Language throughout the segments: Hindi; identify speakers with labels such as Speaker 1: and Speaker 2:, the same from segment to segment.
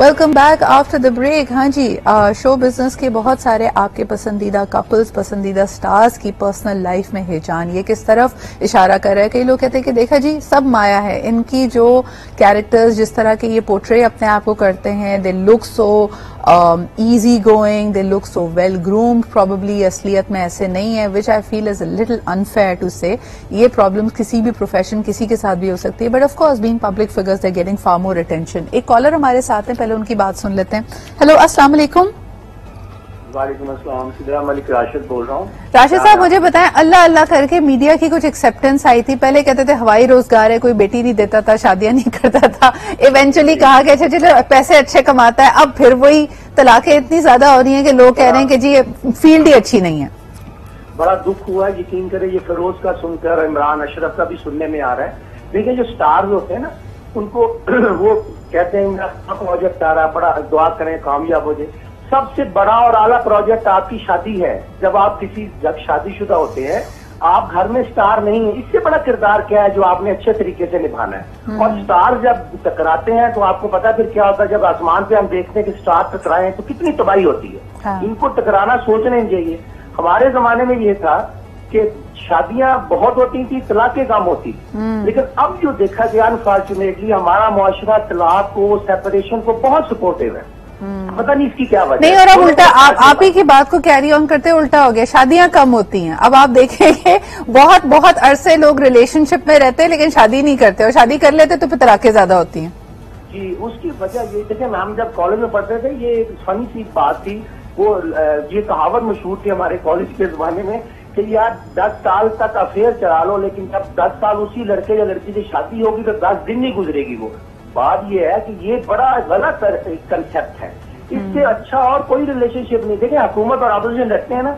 Speaker 1: Welcome back after the break. हाँ जी, शो बिजनेस के बहुत सारे आपके पसंदीदा कपल्स, पसंदीदा स्टार्स की पर्सनल लाइफ में हिजान ये किस तरफ इशारा कर रहा है। कई लोग कहते हैं कि देखा जी सब माया है, इनकी जो कैरेक्टर्स जिस तरह के ये पोर्ट्रे अपने आप को करते हैं, they look so easy going, they look so well groomed, probably असलियत में ऐसे नहीं है, which I feel is a little unfair to say। ये प्रॉब्लम किसी भी प्रोफेशन किसी के साथ भी हो सकती है, but of course being public figures they getting far more attention. एक कॉलर हमारे साथ हैं, पहले उनकी बात सुन लेते हैं। हेलो, अस्सलाम वालेकुम।
Speaker 2: वालेकुम अस्सलाम, सिद्रा मलिक राशिद बोल रहा हूँ।
Speaker 1: राशिद साहब, मुझे बताएं, अल्लाह अल्लाह करके मीडिया की कुछ एक्सेप्टेंस आई थी। पहले कहते थे हवाई रोजगार है, कोई बेटी नहीं देता था, शादियां नहीं करता था। इवेंचुअली कहा कि अच्छा चलो पैसे अच्छे कमाता है। अब फिर वही तलाकें इतनी ज्यादा हो रही हैं कि लोग कह रहे हैं कि जी ये फील्ड ही अच्छी नहीं है।
Speaker 2: बड़ा दुख हुआ है, यकीन करें, ये फिरोज का सुनकर, इमरान अशरफ का भी सुनने में आ रहा है। लेकिन जो स्टार्स होते हैं ना, उनको वो कहते हैं मेरा प्रोजेक्ट आ रहा है, बड़ा दुआ करें कामयाब हो जाए। सबसे बड़ा और आला प्रोजेक्ट आपकी शादी है। जब शादीशुदा होते हैं, आप घर में स्टार नहीं है, इससे बड़ा किरदार क्या है जो आपने अच्छे तरीके से निभाना है। और स्टार जब टकराते हैं तो आपको पता है फिर क्या होता है। जब आसमान पे हम देखते हैं कि स्टार टकराए तो कितनी तबाही होती है।
Speaker 1: हाँ।
Speaker 2: इनको टकराना सोचना नहीं चाहिए। हमारे जमाने में ये था कि शादियां बहुत होती थी, तलाकें कम होती थी। लेकिन अब जो देखा गया अनफॉर्चुनेटली हमारा मुआशरा तलाक को, सेपरेशन को बहुत सपोर्टिव है। पता नहीं इसकी क्या वजह
Speaker 1: नहीं, और अब उल्टा आप ही की बात को कैरी ऑन करते उल्टा हो गया, शादियां कम होती हैं। अब आप देखेंगे बहुत बहुत अरसे लोग रिलेशनशिप में रहते हैं लेकिन शादी नहीं करते, और शादी कर लेते तो फिर तलाकें ज्यादा होती हैं।
Speaker 2: जी, उसकी वजह ये देखें, हम जब कॉलेज में पढ़ते थे, ये फनी सी बात थी। वो ये कहावत मशहूर थी हमारे कॉलेज के जमाने में कि यार 10 साल तक अफेयर चला लो, लेकिन जब 10 साल उसी लड़के या लड़की से शादी होगी तो 10 दिन नहीं गुजरेगी। वो बात ये है कि ये बड़ा गलत कंसेप्ट है। इससे अच्छा और कोई रिलेशनशिप नहीं। देखिए, हुकूमत और अपोजिशन लड़ते हैं ना,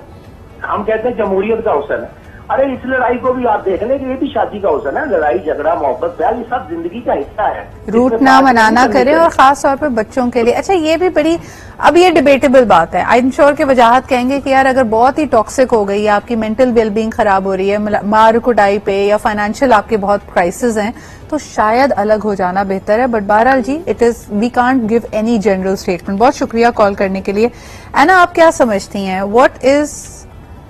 Speaker 2: हम कहते हैं जमहूरियत का हुसन है। अरे इस लड़ाई को भी आप देख लें कि ये भी शादी का हुसन है। लड़ाई झगड़ा मोहब्बत प्यार ये सब जिंदगी का हिस्सा है।
Speaker 1: रूट ना मनाना करें, और खास तौर पे बच्चों के लिए। अच्छा, ये भी बड़ी अब ये डिबेटेबल बात है। आई एम श्योर के वजाहत कहेंगे कि यार अगर बहुत ही टॉक्सिक हो गई, आपकी मेंटल वेलबींग खराब हो रही है, मार कुटाई पे या फाइनेंशियल आपके बहुत क्राइसिस हैं, तो शायद अलग हो जाना बेहतर है। बट बहरहाल जी, it is we can't give any general statement. बहुत शुक्रिया कॉल करने के लिए। एना, आप क्या समझती हैं, what is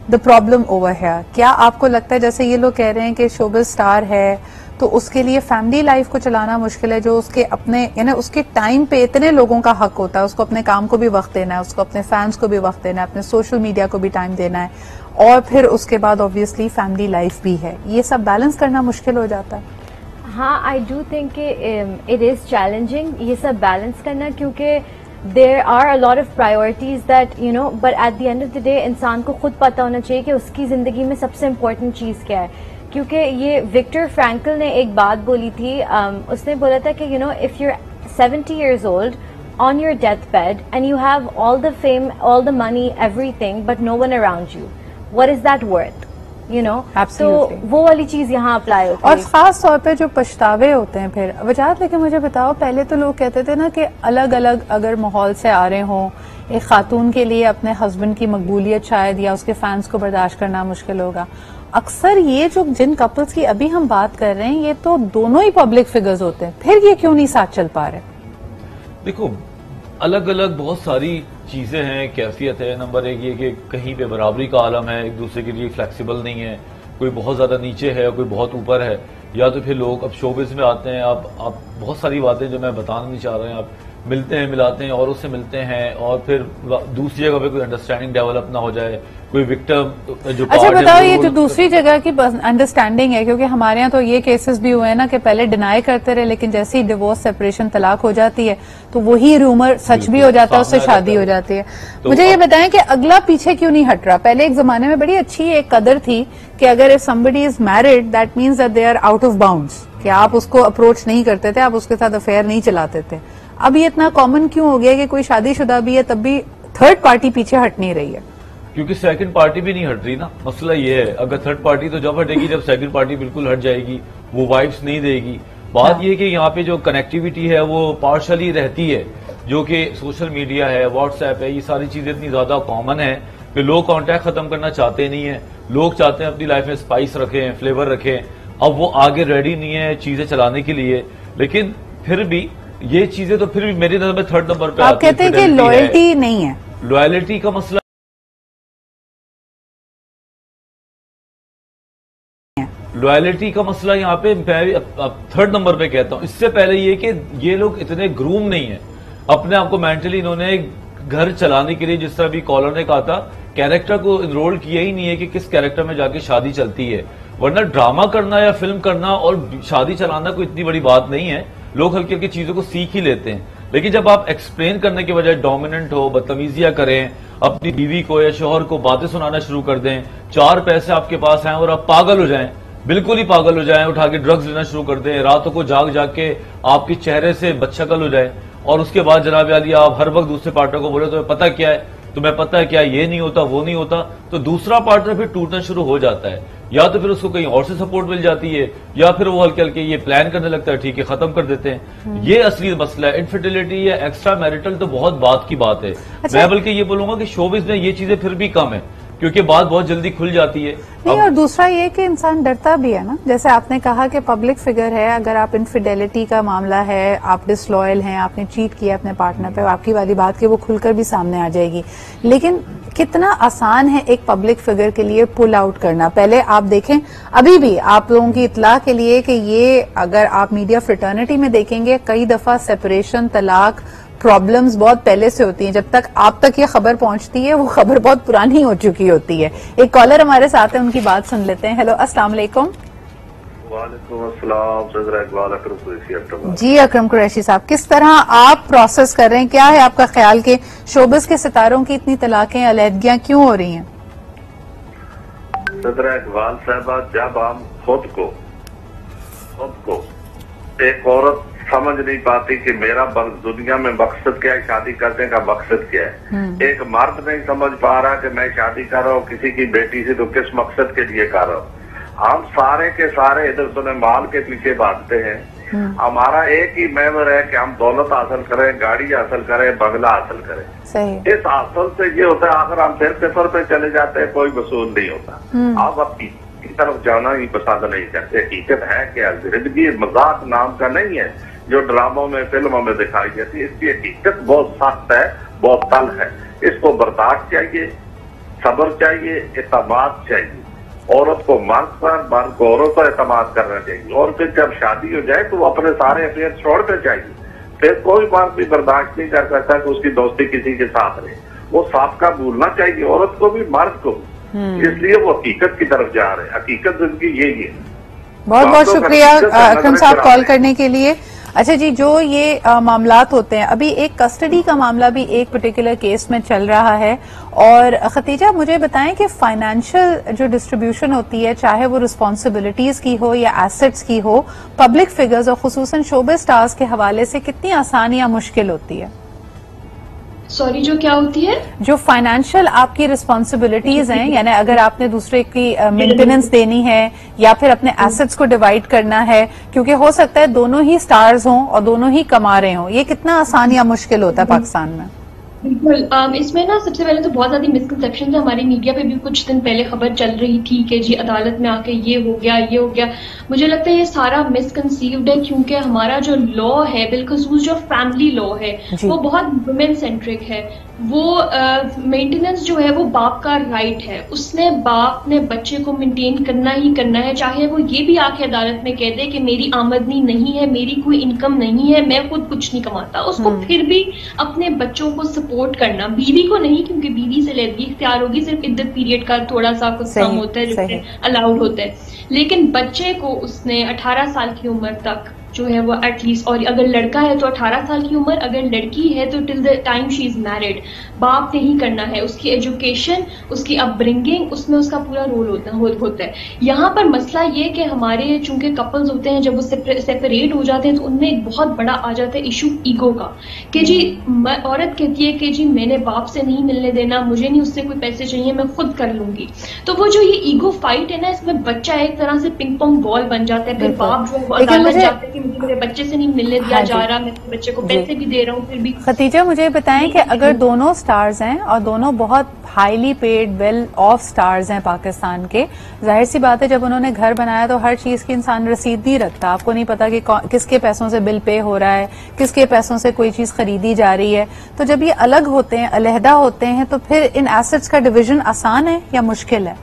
Speaker 1: the problem over है? क्या आपको लगता है, जैसे ये लोग कह रहे हैं कि शोबिज स्टार है तो उसके लिए फैमिली लाइफ को चलाना मुश्किल है, जो उसके अपने यानी उसके टाइम पे इतने लोगों का हक होता है, उसको अपने काम को भी वक्त देना है, उसको अपने फैंस को भी वक्त देना है, अपने सोशल मीडिया को भी टाइम देना है, और फिर उसके बाद ऑब्वियसली फैमिली लाइफ भी है। ये सब बैलेंस करना मुश्किल हो जाता है।
Speaker 3: हाँ, आई डू थिंक कि इट इज चैलेंजिंग ये सब बैलेंस करना, क्योंकि there are a lot of priorities that you know, but at the end of the day इंसान को खुद पता होना चाहिए कि उसकी जिंदगी में सबसे इम्पोर्टेंट चीज क्या है। क्योंकि ये विक्टर फ्रैंकल ने एक बात बोली थी, उसने बोला था कि you know, if you 70 years old on your deathbed and you have all the fame, all the money, everything, but no one around you, what is that worth? You know, तो वो वाली चीज यहाँ अप्लाई होती है।
Speaker 1: और खास तौर पे जो पछतावे होते हैं फिर वजाहत लेके मुझे बताओ। पहले तो लोग कहते थे ना कि अलग अलग अगर माहौल से आ रहे हों, एक खातून के लिए अपने हस्बैंड की मकबूलियत शायद या उसके फैंस को बर्दाश्त करना मुश्किल होगा। अक्सर ये जो जिन कपल्स की अभी हम बात कर रहे हैं, ये तो दोनों ही पब्लिक फिगर्स होते हैं, फिर ये क्यों नहीं साथ चल पा रहे?
Speaker 4: देखो, अलग अलग बहुत सारी चीजें हैं, कैफियत है। नंबर एक ये कि कहीं पे बराबरी का आलम है, एक दूसरे के लिए फ्लेक्सिबल नहीं है, कोई बहुत ज्यादा नीचे है, कोई बहुत ऊपर है। या तो फिर लोग अब शोबिज में आते हैं, आप बहुत सारी बातें जो मैं बताना नहीं चाह रहे हैं, आप मिलते हैं, मिलाते हैं और उससे मिलते हैं, और फिर दूसरी जगह पे कोई अंडरस्टैंडिंग डेवलप ना हो जाए, कोई विक्टिम जो
Speaker 1: अच्छा बताओ, ये जो दूसरी जगह की अंडरस्टैंडिंग है, क्योंकि हमारे यहाँ तो ये केसेस भी हुए हैं ना कि पहले डिनाई करते रहे, लेकिन जैसे ही डिवोर्स, सेपरेशन, तलाक हो जाती है तो वही रूमर सच भी हो जाता है, उससे शादी हो जाती है। तो मुझे ये बताएं कि अगला पीछे क्यों नहीं हट रहा? पहले एक जमाने में बड़ी अच्छी एक कदर थी कि अगर if somebody is married that means that they are out of bounds, कि आप उसको अप्रोच नहीं करते थे, आप उसके साथ अफेयर नहीं चलाते थे। अब ये इतना कॉमन क्यों हो गया कि कोई शादीशुदा भी है तब भी थर्ड पार्टी पीछे हट नहीं रही है?
Speaker 4: क्योंकि सेकंड पार्टी भी नहीं हट रही ना। मसला ये है, अगर थर्ड पार्टी तो जब हटेगी जब सेकंड पार्टी बिल्कुल हट जाएगी, वो वाइब्स नहीं देगी। बात ये कि यहाँ पे जो कनेक्टिविटी है वो पार्शली रहती है, जो कि सोशल मीडिया है, व्हाट्सएप है, ये सारी चीजें इतनी ज्यादा कॉमन है कि लोग कॉन्टैक्ट खत्म करना चाहते नहीं है। लोग चाहते हैं अपनी लाइफ में स्पाइस रखें, फ्लेवर रखें। अब वो आगे रेडी नहीं है चीजें चलाने के लिए, लेकिन फिर भी ये चीजें तो फिर भी मेरी नजर में थर्ड नंबर पे
Speaker 1: आप कहते हैं कि लॉयल्टी नहीं है,
Speaker 4: लॉयल्टी का मसला, लॉयल्टी का मसला यहाँ पे मैं थर्ड नंबर पे कहता हूँ। इससे पहले ये कि ये लोग इतने ग्रूम नहीं है अपने आप को मेंटली, इन्होंने घर चलाने के लिए, जिस तरह भी कॉलर ने कहा था, कैरेक्टर को इनरोल किया ही नहीं है कि किस कैरेक्टर में जाके शादी चलती है। वरना ड्रामा करना या फिल्म करना और शादी चलाना कोई इतनी बड़ी बात नहीं है, लोग हल्की हल्की चीजों को सीख ही लेते हैं। लेकिन जब आप एक्सप्लेन करने के बजाय डोमिनेंट हो, बदतमीजियां करें, अपनी बीवी को या शोहर को बातें सुनाना शुरू कर दें, 4 पैसे आपके पास आए और आप पागल हो जाएं, बिल्कुल ही पागल हो जाएं, उठा के ड्रग्स लेना शुरू कर दें, रातों को जाग जाग के आपके चेहरे से बदशक्ल हो जाए, और उसके बाद जनाब आली आप हर वक्त दूसरे पार्टनर को बोले तुम्हें पता क्या है, तुम्हें पता है क्या, ये नहीं होता वो नहीं होता, तो दूसरा पार्टनर फिर टूटना शुरू हो जाता है। या तो फिर उसको कहीं और से सपोर्ट मिल जाती है, या फिर वो हल्के हल्के ये प्लान करने लगता है, ठीक है खत्म कर देते हैं। ये असली मसला है। इनफिडिलिटी या एक्स्ट्रा मैरिटल तो बहुत बात की बात है।
Speaker 1: अच्छा।
Speaker 4: मैं बल्कि ये बोलूंगा कि शोबिज़ में ये चीजें फिर भी कम है, क्योंकि बात बहुत जल्दी खुल जाती है।
Speaker 1: नहीं, और दूसरा ये कि इंसान डरता भी है ना, जैसे आपने कहा कि पब्लिक फिगर है, अगर आप इनफिडेलिटी का मामला है, आप डिसलॉयल हैं, आपने चीट किया अपने पार्टनर पे, आपकी वाली बात की वो खुलकर भी सामने आ जाएगी। लेकिन कितना आसान है एक पब्लिक फिगर के लिए पुल आउट करना। पहले आप देखें, अभी भी आप लोगों की इत्ला के लिए कि ये अगर आप मीडिया फ्रेटर्निटी में देखेंगे, कई दफा सेपरेशन, तलाक प्रॉब्लम्स बहुत पहले से होती हैं। जब तक आप तक ये खबर पहुंचती है, वो खबर बहुत पुरानी हो चुकी होती है। एक कॉलर हमारे साथ है, उनकी बात सुन लेते हैं। हेलो, अस्सलाम वालेकुम।
Speaker 5: वालेकुम अस्सलाम। सदर इकबाल अकरम कुरैशी।
Speaker 1: जी अकरम कुरैशी साहब, किस तरह आप प्रोसेस कर रहे हैं, क्या है आपका ख्याल कि शोबिस के सितारों की इतनी तलाकें, अलहदगियां क्यों हो रही हैं?
Speaker 5: सदर इकबाल साहबा, जब हम खुद को एक औरत समझ नहीं पाती कि मेरा दुनिया में मकसद क्या है, शादी करने का मकसद क्या है, एक मर्द नहीं समझ पा रहा कि मैं शादी कर रहा हूँ किसी की बेटी से तो किस मकसद के लिए कर रहा हूँ। हम सारे के सारे इधर उधर माल के पीछे भागते हैं। हमारा एक ही महवर है कि हम दौलत हासिल करें, गाड़ी हासिल करें, बंगला हासिल करें।
Speaker 1: सही।
Speaker 5: इस हासिल से ये होता है आखिर हम फिर पेपर पे चले जाते हैं, कोई वसूल नहीं होता। आप अपनी तरफ जाना ही पसंद नहीं करते। हकीकत है कि जिंदगी मजाक नाम का नहीं है जो ड्रामों में, फिल्मों में दिखाई जाती है। इसकी हकीकत बहुत सख्त है, बहुत तल है। इसको बर्दाश्त चाहिए, सब्र चाहिए, इत्मीनान चाहिए। औरत को मर्द पर, मर्द को औरत पर इत्मीनान करना चाहिए। और फिर जब शादी हो जाए तो वो अपने सारे अफेयर छोड़ने चाहिए। फिर कोई मर्द भी बर्दाश्त नहीं कर सकता कि उसकी दोस्ती किसी के साथ रहे। वो साबका भूलना चाहिए, औरत को भी मर्द को भी। इसलिए वो हकीकत की तरफ जा रहे हैं। हकीकत जिंदगी यही है।
Speaker 1: बहुत बहुत शुक्रिया अकरम साहब कॉल करने के लिए। अच्छा जी, जो ये मामलात होते हैं, अभी एक कस्टडी का मामला भी एक पर्टिकुलर केस में चल रहा है। और खतीजा, मुझे बताएं कि फाइनेंशियल जो डिस्ट्रीब्यूशन होती है, चाहे वो रिस्पॉन्सिबिलिटीज की हो या एसेट्स की हो, पब्लिक फिगर्स और खुसूसन शोबिज़ स्टार्स के हवाले से कितनी आसान या मुश्किल होती है?
Speaker 6: सॉरी, जो क्या होती है? जो
Speaker 1: फाइनेंशियल आपकी रिस्पॉन्सिबिलिटीज हैं, यानी अगर आपने दूसरे की मेंटेनेंस देनी है या फिर अपने एसेट्स को डिवाइड करना है, क्योंकि हो सकता है दोनों ही स्टार्स हों और दोनों ही कमा रहे हों, ये कितना आसान या मुश्किल होता है पाकिस्तान में?
Speaker 6: बिल्कुल। इसमें ना सबसे पहले तो बहुत ज्यादा मिसकंसेप्शन है। हमारी मीडिया पे भी कुछ दिन पहले खबर चल रही थी कि जी अदालत में आके ये हो गया, ये हो गया। मुझे लगता है ये सारा मिसकंसीव्ड है, क्योंकि हमारा जो लॉ है, बिलखसूस जो फैमिली लॉ है, वो बहुत वुमेन सेंट्रिक है। वो मेंटेनेंस जो है वो बाप का राइट है। उसने बाप ने बच्चे को मेंटेन करना ही करना है, चाहे वो ये भी आके अदालत में कह दे कि मेरी आमदनी नहीं है, मेरी कोई इनकम नहीं है, मैं खुद कुछ नहीं कमाता। उसको फिर भी अपने बच्चों को सपोर्ट करना, बीवी को नहीं, क्योंकि बीवी से लेगी इख्तियार होगी, सिर्फ इद्दत पीरियड का थोड़ा सा कुछ कम होता है जिससे अलाउड होता है। लेकिन बच्चे को उसने 18 साल की उम्र तक जो है वो एटलीस्ट, और अगर लड़का है तो 18 साल की उम्र, अगर लड़की है तो till the time she is married बाप ने ही करना है। उसकी एजुकेशन, उसकी अपब्रिंगिंग, उसमें उसका पूरा रोल होता है। यहाँ पर मसला ये कि हमारे चूंकि कपल्स होते हैं, जब वो सेपरेट हो जाते हैं तो उनमें एक बहुत बड़ा आ जाता है इशू ईगो का, कि जी औरत कहती है कि जी मैंने बाप से नहीं मिलने देना, मुझे नहीं उससे कोई पैसे चाहिए, मैं खुद कर लूंगी। तो वो जो ये ईगो फाइट है ना, इसमें बच्चा एक तरह से पिंग पोंग बॉल बन जाता है। फिर बाप जो है वो अदालत जाते हैं कि मुझे मेरे बच्चे से नहीं मिलने दिया जा रहा, मैं अपने बच्चे को पैसे भी दे रहा हूँ फिर भी।
Speaker 1: खतीजा मुझे बताएं कि अगर दोनों स्टार्स हैं और दोनों बहुत highly paid well of stars हैं पाकिस्तान के, जाहिर सी बात है जब उन्होंने घर बनाया तो हर चीज की इंसान रसीद नहीं रखता, आपको नहीं पता कि किसके पैसों से बिल पे हो रहा है, किसके पैसों से कोई चीज खरीदी जा रही है। तो जब ये अलग होते हैं, अलहदा होते हैं, तो फिर इन एसेट्स का डिवीजन आसान है या मुश्किल है?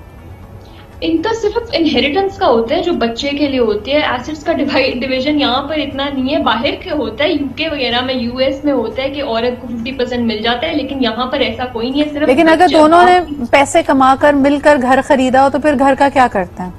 Speaker 6: इनका सिर्फ इनहेरिटेंस का होता है जो बच्चे के लिए होती है। एसेट्स का डिवीजन यहाँ पर इतना नहीं है, बाहर के होता है, यूके वगैरह में, यूएस में होता है कि औरत को 50% मिल जाता है, लेकिन यहाँ पर ऐसा कोई नहीं है। सिर्फ
Speaker 1: लेकिन अगर दोनों ने पैसे कमाकर मिलकर घर खरीदा हो तो फिर घर का क्या करते हैं?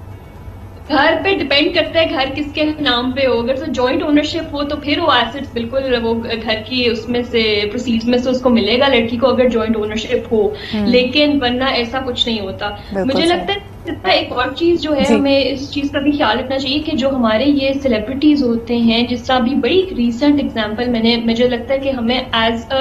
Speaker 6: घर पे डिपेंड करता है घर किसके नाम पे हो। अगर तो जॉइंट ओनरशिप हो तो फिर वो एसेट्स बिल्कुल वो घर की उसमें से प्रोसीड्स में से उसको मिलेगा लड़की को, अगर जॉइंट ओनरशिप हो। लेकिन वरना ऐसा कुछ नहीं होता। मुझे लगता है एक और चीज जो है हमें इस चीज का भी ख्याल रखना चाहिए कि जो हमारे ये सेलिब्रिटीज होते हैं, जिस तरह अभी बड़ी रीसेंट एग्जांपल मुझे लगता है कि हमें एज अ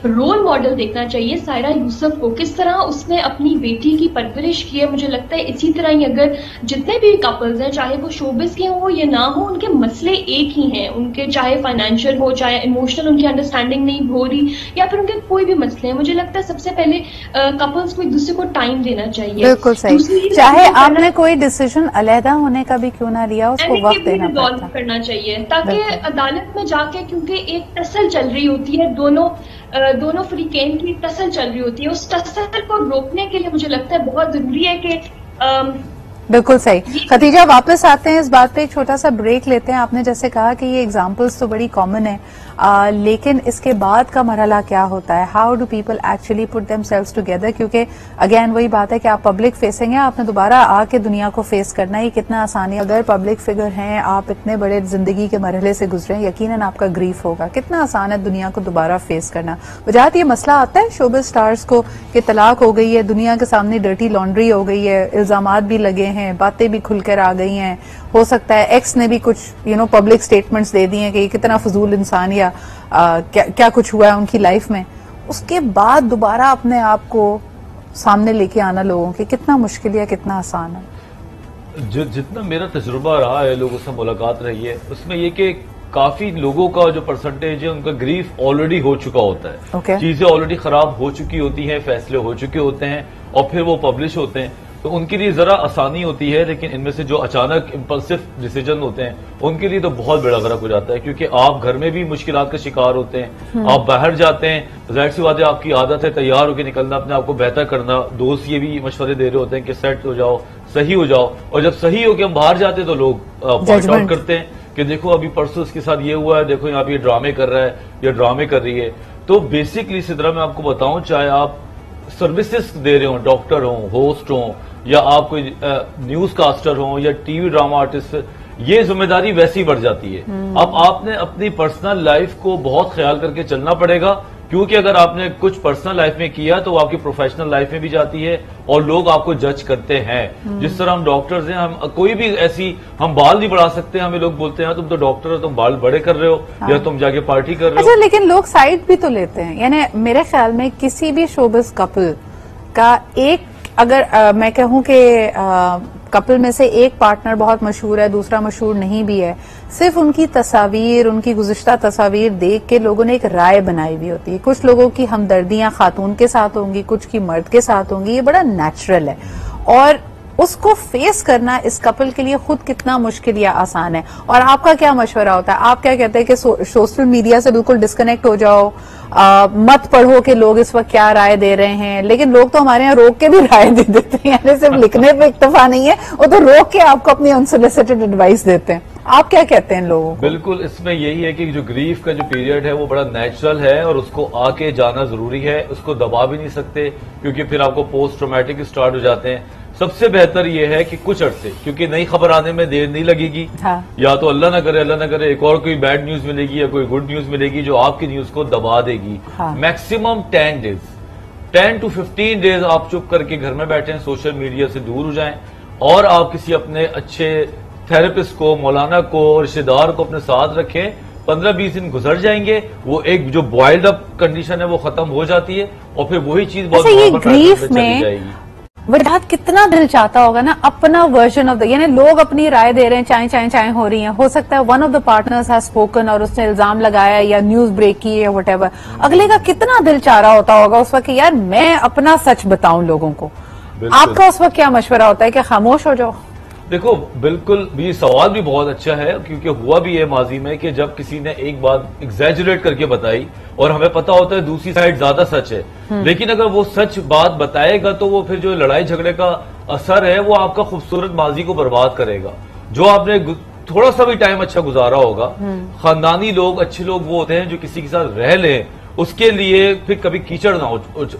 Speaker 6: रोल मॉडल देखना चाहिए सायरा यूसुफ को, किस तरह उसने अपनी बेटी की परवरिश की है। मुझे लगता है इसी तरह ही अगर जितने भी कपल्स हैं, चाहे वो शोबिस के हो या ना हो, उनके मसले एक ही हैं। उनके चाहे फाइनेंशियल हो, चाहे इमोशनल उनकी अंडरस्टैंडिंग नहीं हो रही, या फिर उनके कोई भी मसले हैं, मुझे लगता है सबसे पहले कपल्स को एक दूसरे को टाइम देना चाहिए।
Speaker 1: बिल्कुल सही। चाहे आपने कोई डिसीजन अलहदा होने का भी क्यों ना लिया, उसको वक्त देना पड़ता है,
Speaker 6: करना चाहिए, ताकि अदालत में जाके, क्योंकि एक टसल चल रही होती है, दोनों फ्रीकेन की टसल चल रही होती है, उस टसल को रोकने के लिए मुझे लगता है बहुत जरूरी है कि
Speaker 1: बिल्कुल सही। खतीजा वापस आते हैं इस बात पे, एक छोटा सा ब्रेक लेते हैं। आपने जैसे कहा कि ये एग्जांपल्स तो बड़ी कॉमन है, लेकिन इसके बाद का मरहला क्या होता है? How do people actually put themselves together? क्योंकि अगेन वही बात है कि आप पब्लिक फेसिंग है, आपने दोबारा आके दुनिया को फेस करना है। ये कितना आसान है? अगर पब्लिक फिगर हैं, आप इतने बड़े जिंदगी के मरहले से गुजरे, यकीनन आपका ग्रीफ होगा। कितना आसान है दुनिया को दोबारा फेस करना। वजाहत ये मसला आता है शोबिज़ स्टार्स को कि तलाक हो गई है, दुनिया के सामने डर्टी लॉन्ड्री हो गई है, इल्जामात भी लगे हैं, बातें भी खुलकर आ गई हैं। हो सकता है एक्स ने भी कुछ पब्लिक स्टेटमेंट्स दे दी हैं कि ये कितना फजूल इंसान, या क्या कुछ हुआ है उनकी लाइफ में। उसके बाद दोबारा अपने आप को सामने लेके आना लोगों के कितना मुश्किल है, कितना आसान है?
Speaker 4: जितना मेरा तजुर्बा रहा है, लोगों से मुलाकात रही है, उसमें ये कि काफी लोगों का जो परसेंटेज है उनका ग्रीफ ऑलरेडी हो चुका होता है। चीजें ऑलरेडी खराब हो चुकी होती हैं, फैसले हो चुके होते हैं और फिर वो पब्लिश होते हैं, तो उनके लिए जरा आसानी होती है। लेकिन इनमें से जो अचानक इम्पल्सिव डिसीजन होते हैं उनके लिए तो बहुत बड़ा गरक हो जाता है, क्योंकि आप घर में भी मुश्किलात का शिकार होते हैं, आप बाहर जाते हैं, जाहिर सी बात है आपकी आदत है तैयार होकर निकलना, अपने आप को बेहतर करना, दोस्त ये भी मशवरे दे रहे होते हैं कि सेट हो जाओ, सही हो जाओ, और जब सही हो के हम बाहर जाते हैं तो लोग पॉइंट आउट करते हैं कि देखो अभी परसों इसके साथ ये हुआ है, देखो यहाँ पे ये ड्रामे कर रहा है, ये ड्रामे कर रही है। तो बेसिकली इसी तरह मैं आपको बताऊं, चाहे आप सर्विसेज दे रहे हो, डॉक्टर हो, होस्ट हो, या आप कोई न्यूज कास्टर हो, या टीवी ड्रामा आर्टिस्ट, ये जिम्मेदारी वैसी बढ़ जाती है। अब आपने अपनी पर्सनल लाइफ को बहुत ख्याल करके चलना पड़ेगा, क्योंकि अगर आपने कुछ पर्सनल लाइफ में किया तो वो आपकी प्रोफेशनल लाइफ में भी जाती है और लोग आपको जज करते हैं। जिस तरह हम डॉक्टर्स हैं, हम कोई भी ऐसी, हम बाल नहीं बढ़ा सकते, हमें लोग बोलते हैं तुम तो डॉक्टर हो, तुम बाल बड़े कर रहे हो, या तुम जाके पार्टी कर रहे हो।
Speaker 1: अच्छा, लेकिन लोग साइड भी तो लेते हैं। यानी मेरे ख्याल में किसी भी शोबिज़ कपल का एक, अगर मैं कहूं कि कपल में से एक पार्टनर बहुत मशहूर है, दूसरा मशहूर नहीं भी है, सिर्फ उनकी तस्वीर, उनकी गुज़िश्ता तस्वीर देख के लोगों ने एक राय बनाई हुई होती है। कुछ लोगों की हमदर्दियां खातून के साथ होंगी, कुछ की मर्द के साथ होंगी, ये बड़ा नेचुरल है। और उसको फेस करना इस कपल के लिए खुद कितना मुश्किल या आसान है। और आपका क्या मशवरा होता है? आप क्या कहते हैं कि सोशल मीडिया से बिल्कुल डिस्कनेक्ट हो जाओ, मत पढ़ो कि लोग इस वक्त क्या राय दे रहे हैं। लेकिन लोग तो हमारे यहाँ रोक के भी राय दे देते हैं, यानी सिर्फ लिखने पे इक्तफा नहीं है, वो तो रोक के आपको अपनी अनसोलिसिटेड एडवाइस देते हैं। आप क्या कहते हैं लोगों को?
Speaker 4: बिल्कुल, इसमें यही है कि जो ग्रीफ का जो पीरियड है वो बड़ा नेचुरल है और उसको आके जाना जरूरी है, उसको दबा भी नहीं सकते, क्योंकि फिर आपको पोस्ट ट्रॉमेटिक स्टार्ट हो जाते हैं। सबसे बेहतर ये है कि कुछ अरसे, क्योंकि नई खबर आने में देर नहीं लगेगी, या तो अल्लाह ना करे एक और कोई बैड न्यूज मिलेगी या कोई गुड न्यूज मिलेगी जो आपकी न्यूज को दबा देगी। मैक्सिमम 10 डेज, 10 to 15 डेज आप चुप करके घर में बैठे, सोशल मीडिया से दूर हो जाएं, और आप किसी अपने अच्छे थेरेपिस्ट को, मौलाना को, रिश्तेदार को अपने साथ रखें। 15-20 दिन गुजर जाएंगे, वो एक जो बॉइल्ड अप कंडीशन है वो खत्म हो जाती है, और फिर वही चीज बहुत
Speaker 1: ये ग्रीफ में
Speaker 4: जाएगी।
Speaker 1: वजाहत कितना दिल चाहता होगा ना अपना वर्जन ऑफ द, यानी लोग अपनी राय दे रहे हैं, चाय चाय चाय हो रही हैं, हो सकता है one of the partners has spoken और उसने इल्जाम लगाया या न्यूज ब्रेक की या व्हाटएवर, अगले का कितना दिल चाह रहा होता होगा उस वक्त कि यार मैं अपना सच बताऊं लोगों को। आपका उस वक्त क्या मशवरा होता है कि खामोश हो जाओ?
Speaker 4: देखो बिल्कुल, ये सवाल भी बहुत अच्छा है क्योंकि हुआ भी है माजी में कि जब किसी ने एक बात एग्जैजरेट करके बताई और हमें पता होता है दूसरी साइड ज्यादा सच है, लेकिन अगर वो सच बात बताएगा तो वो फिर जो लड़ाई झगड़े का असर है वो आपका खूबसूरत माजी को बर्बाद करेगा। जो आपने थोड़ा सा भी टाइम अच्छा गुजारा होगा, खानदानी लोग अच्छे लोग वो होते हैं जो किसी के साथ रह लें उसके लिए फिर कभी कीचड़ ना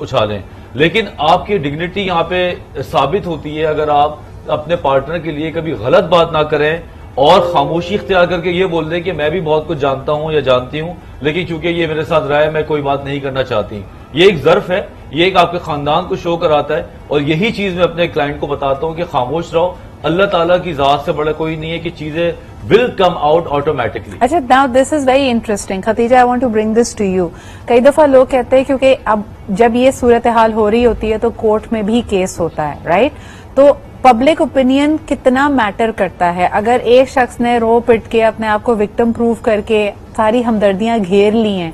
Speaker 4: उछालें, लेकिन आपकी डिग्निटी यहाँ पे साबित होती है अगर आप अपने पार्टनर के लिए कभी गलत बात ना करें और खामोशी इख्तियार करके ये बोल दें कि मैं भी बहुत कुछ जानता हूं या जानती हूं, लेकिन चूंकि ये मेरे साथ रहा है मैं कोई बात नहीं करना चाहती। ये एक ज़र्फ है, ये एक आपके खानदान को शो कराता है और यही चीज मैं अपने क्लाइंट को बताता हूं कि खामोश रहो, अल्लाह ताला की जात से बड़ा कोई नहीं है कि चीजें विल कम आउट ऑटोमेटिकली।
Speaker 1: अच्छा, now this is very interesting Khatija, I want to bring this to you. कई दफा लोग कहते हैं क्योंकि अब जब ये सूरत हाल हो रही होती है तो कोर्ट में भी केस होता है, राइट? तो पब्लिक ओपिनियन कितना मैटर करता है? अगर एक शख्स ने रो पिट के अपने आप को विक्टिम प्रूव करके सारी हमदर्दियां घेर ली हैं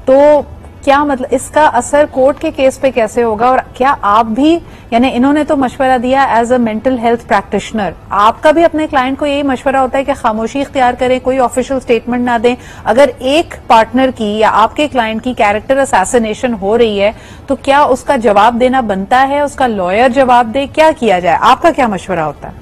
Speaker 1: तो क्या मतलब इसका असर कोर्ट के केस पे कैसे होगा? और क्या आप भी, यानी इन्होंने तो मशवरा दिया as a mental health practitioner, आपका भी अपने क्लाइंट को यही मशवरा होता है कि खामोशी इख्तियार करें, कोई ऑफिशियल स्टेटमेंट ना दें? अगर एक पार्टनर की या आपके क्लाइंट की कैरेक्टर असैसिनेशन हो रही है तो क्या उसका जवाब देना बनता है, उसका लॉयर जवाब दे, क्या किया जाए? आपका क्या मशवरा होता है?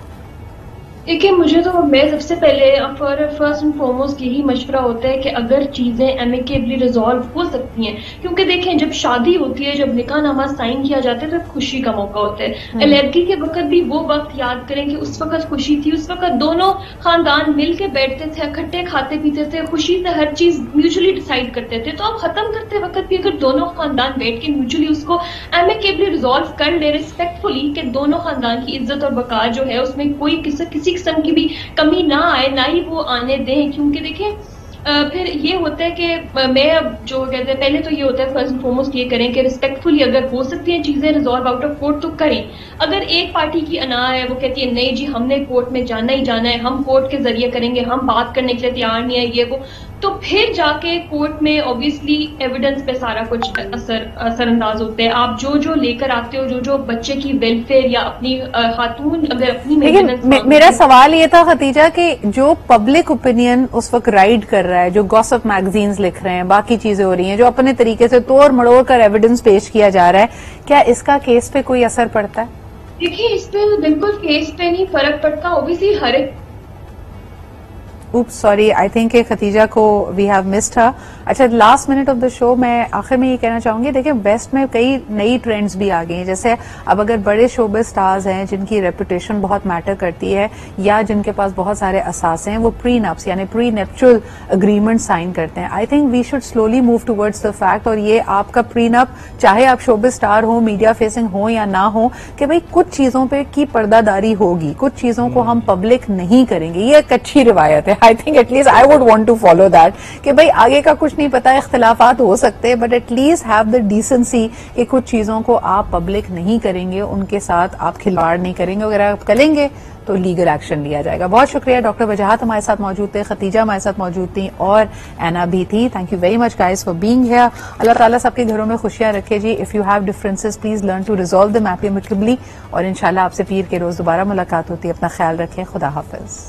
Speaker 6: देखिए, मुझे तो मैं सबसे पहले फर्स्ट एंड फॉरमोस्ट यही मशवरा होता है कि अगर चीजें एमिकेबली रिजॉल्व हो सकती हैं, क्योंकि देखें जब शादी होती है, जब निकाहनामा साइन किया जाता है, तब खुशी का मौका होता है। अलहदगी के वक्त भी वो वक्त याद करें कि उस वक्त खुशी थी, उस वक्त दोनों खानदान मिल के बैठते थे, इकट्ठे खाते पीते थे, खुशी से हर चीज म्यूचुअली डिसाइड करते थे। तो अब खत्म करते वक्त भी अगर दोनों खानदान बैठ के म्यूचुअली उसको एमिकेबली रिजॉल्व कर ले रिस्पेक्टफुली, कि दोनों खानदान की इज्जत और बका जो है उसमें कोई किसी किस्म की भी कमी ना आए, ना ही वो आने दें। क्योंकि देखिए फिर ये होता है कि मैं अब जो कहते हैं, पहले तो ये होता है फर्स्ट एंड फॉरमोस्ट ये करें कि रिस्पेक्टफुली अगर हो सकती हैं चीजें रिजॉल्व आउट ऑफ कोर्ट तो करें। अगर एक पार्टी की अना है, वो कहती है नहीं जी हमने कोर्ट में जाना ही जाना है, हम कोर्ट के जरिए करेंगे, हम बात करने के लिए तैयार नहीं है ये वो, तो फिर जाके कोर्ट में ऑब्वियसली एविडेंस पे सारा कुछ असरअंदाज होते हैं। आप जो लेकर आते हो, जो बच्चे की वेलफेयर या अपनी खातून अगर अपनी,
Speaker 1: लेकिन मेरा सवाल ये था खतीजा कि जो पब्लिक ओपिनियन उस वक्त राइड कर रहा है, जो गॉसिप मैगजीन्स लिख रहे हैं, बाकी चीजें हो रही हैं, जो अपने तरीके से तोड़ मड़ोड़ कर एविडेंस पेश किया जा रहा है, क्या इसका केस पे कोई असर पड़ता है?
Speaker 6: देखिए इस पे बिल्कुल केस पे नहीं फर्क पड़ता। ओबीसी हर एक
Speaker 1: Oops, sorry, I think Khatija को we have missed her। अच्छा, last minute of the show मैं आखिर में ये कहना चाहूंगी, देखिए वेस्ट में कई नई ट्रेंड्स भी आ गई हैं। जैसे अब अगर बड़े शोबे स्टार्स हैं जिनकी रेपुटेशन बहुत मैटर करती है या जिनके पास बहुत सारे असासे हैं, वो प्री नप्स यानी प्री नेप्चुरल अग्रीमेंट साइन करते हैं। I think we should slowly move towards the fact, और ये आपका प्री नप, चाहे आप शोबे स्टार हो, मीडिया फेसिंग हो या ना हो, कि भाई कुछ चीजों पे की पर्दादारी होगी, कुछ चीजों को हम पब्लिक नहीं करेंगे। ये एक अच्छी रिवायत है। I think at least I would want to follow that कि भाई आगे का कुछ नहीं पता, इख्तिलाफात हो सकते हैं, but at least have the decency कि कुछ चीजों को आप पब्लिक नहीं करेंगे, उनके साथ आप खिलवाड़ नहीं करेंगे। अगर आप करेंगे तो लीगल एक्शन लिया जाएगा। बहुत शुक्रिया। डॉक्टर वजाहत हमारे साथ मौजूद थे, खतीजा हमारे साथ मौजूद थी और एना भी थी। Thank you very much guys for being here. Allah ताला सबके घरों में खुशियां रखे जी। If you have differences please learn to resolve them amicably, और इंशाल्लाह आपसे पीर के रोज दोबारा मुलाकात होती है। अपना ख्याल रखें। खुदा हाफिज।